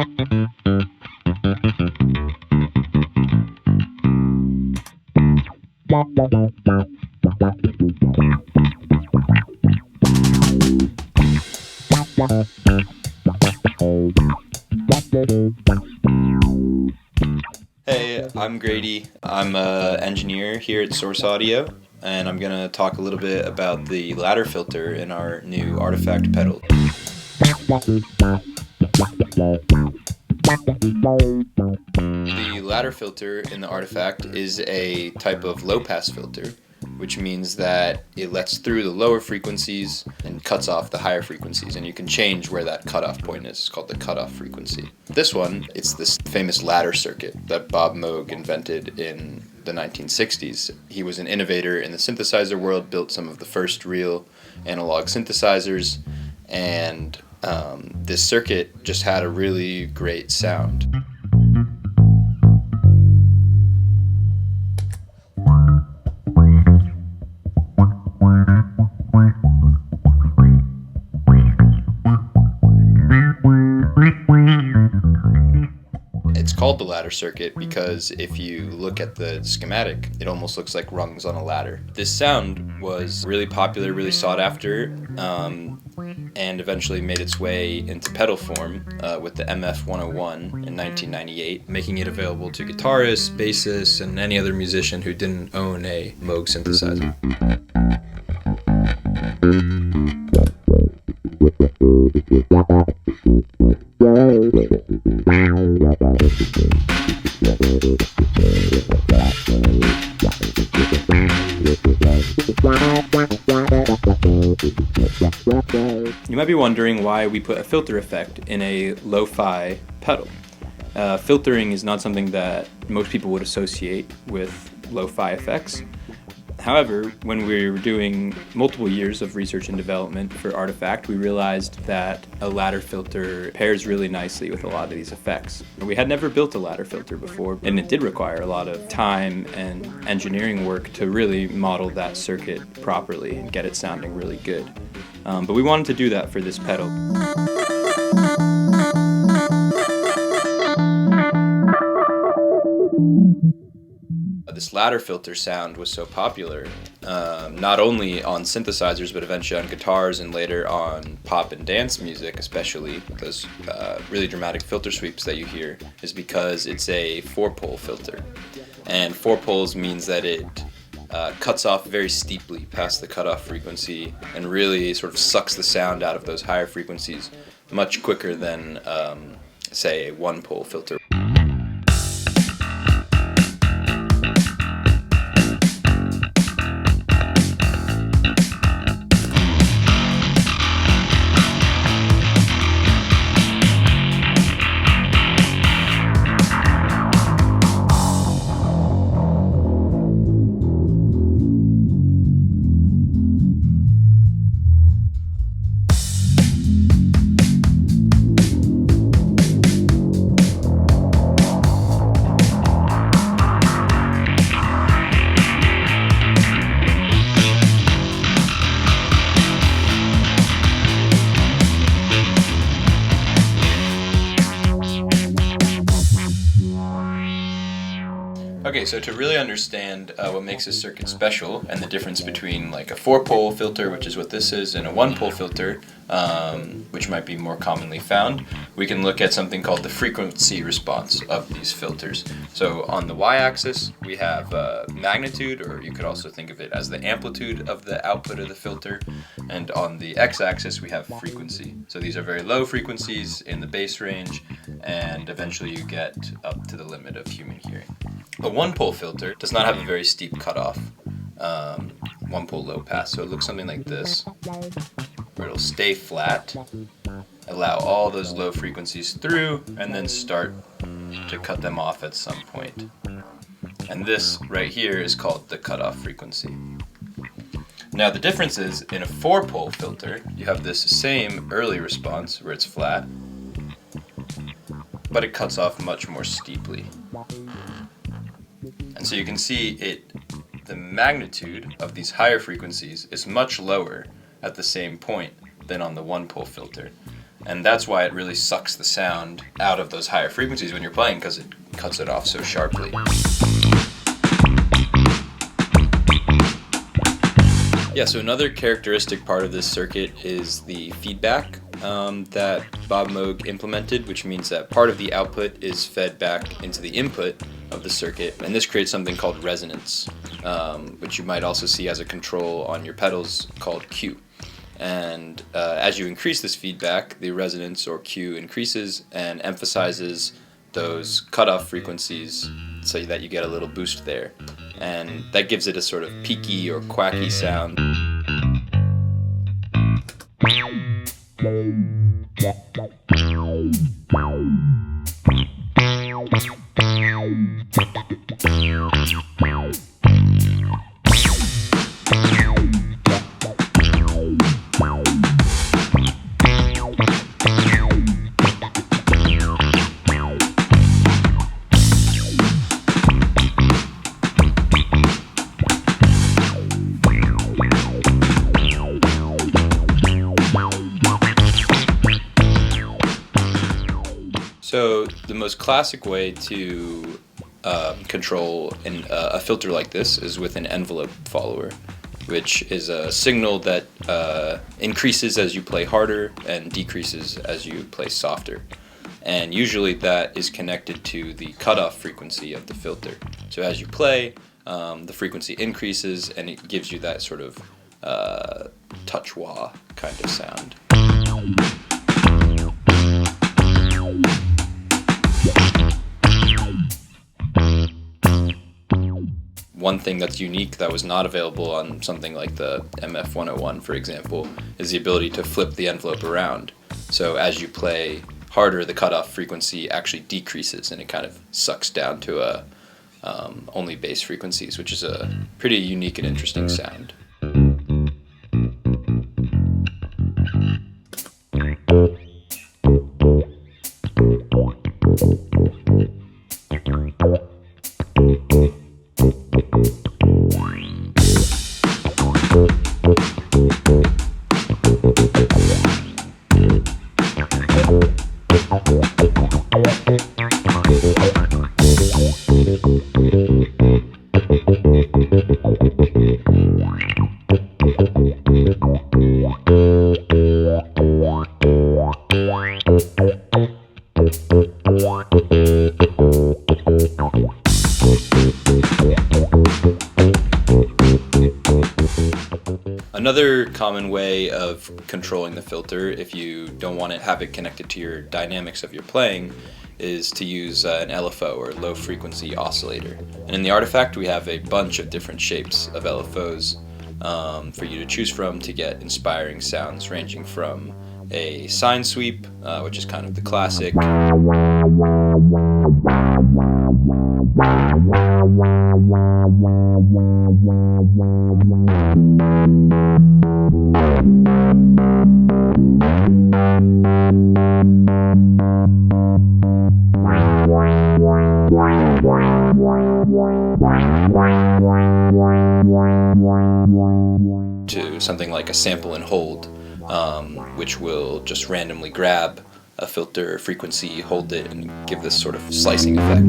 Hey, I'm Grady. I'm an engineer here at Source Audio, and I'm going to talk a little bit about the ladder filter in our new Artifakt pedal. The ladder filter in the Artifakt is a type of low-pass filter, which means that it lets through the lower frequencies and cuts off the higher frequencies, and you can change where that cutoff point is. It's called the cutoff frequency. This one, it's this famous ladder circuit that Bob Moog invented in the 1960s. He was an innovator in the synthesizer world, built some of the first real analog synthesizers, and this circuit just had a really great sound. It's called the ladder circuit because if you look at the schematic, it almost looks like rungs on a ladder. This sound was really popular, really sought after, and eventually made its way into pedal form with the MF-101 in 1998, making it available to guitarists, bassists, and any other musician who didn't own a Moog synthesizer. You might be wondering why we put a filter effect in a lo-fi pedal. Filtering is not something that most people would associate with lo-fi effects. However, when we were doing multiple years of research and development for Artifakt, we realized that a ladder filter pairs really nicely with a lot of these effects. We had never built a ladder filter before, and it did require a lot of time and engineering work to really model that circuit properly and get it sounding really good. But we wanted to do that for this pedal. This ladder filter sound was so popular, not only on synthesizers, but eventually on guitars and later on pop and dance music, especially those really dramatic filter sweeps that you hear, is because it's a 4-pole filter. And 4 poles means that it cuts off very steeply past the cutoff frequency and really sort of sucks the sound out of those higher frequencies much quicker than, say, a 1-pole filter. Okay, so to really understand what makes this circuit special and the difference between like a 4-pole filter, which is what this is, and a 1-pole filter, which might be more commonly found, we can look at something called the frequency response of these filters. So on the y-axis, we have magnitude, or you could also think of it as the amplitude of the output of the filter, and on the x-axis, we have frequency. So these are very low frequencies in the bass range, and eventually you get up to the limit of human hearing. A 1-pole filter does not have a very steep cutoff, 1-pole low pass, so it looks something like this, where it'll stay flat, allow all those low frequencies through, and then start to cut them off at some point. And this right here is called the cutoff frequency. Now the difference is, in a 4-pole filter, you have this same early response where it's flat, but it cuts off much more steeply. And so you can see the magnitude of these higher frequencies is much lower at the same point than on the 1-pole filter. And that's why it really sucks the sound out of those higher frequencies when you're playing, because it cuts it off so sharply. Yeah, so another characteristic part of this circuit is the feedback that Bob Moog implemented, which means that part of the output is fed back into the input of the circuit, and this creates something called resonance, which you might also see as a control on your pedals called Q. And as you increase this feedback, the resonance or Q increases and emphasizes those cutoff frequencies so that you get a little boost there. And that gives it a sort of peaky or quacky sound. So the most classic way to control a filter like this is with an envelope follower, which is a signal that increases as you play harder and decreases as you play softer. And usually that is connected to the cutoff frequency of the filter. So as you play, the frequency increases and it gives you that sort of touch wah kind of sound. One thing that's unique that was not available on something like the MF-101, for example, is the ability to flip the envelope around. So as you play harder, the cutoff frequency actually decreases and it kind of sucks down to only bass frequencies, which is a pretty unique and interesting sound. Another common way of controlling the filter, if you don't want to have it connected to your dynamics of your playing, is to use an LFO, or low frequency oscillator. And in the Artifakt we have a bunch of different shapes of LFOs for you to choose from to get inspiring sounds, ranging from a sine sweep, which is kind of the classic, to something like a sample and hold, which will just randomly grab a filter frequency, hold it, and give this sort of slicing effect.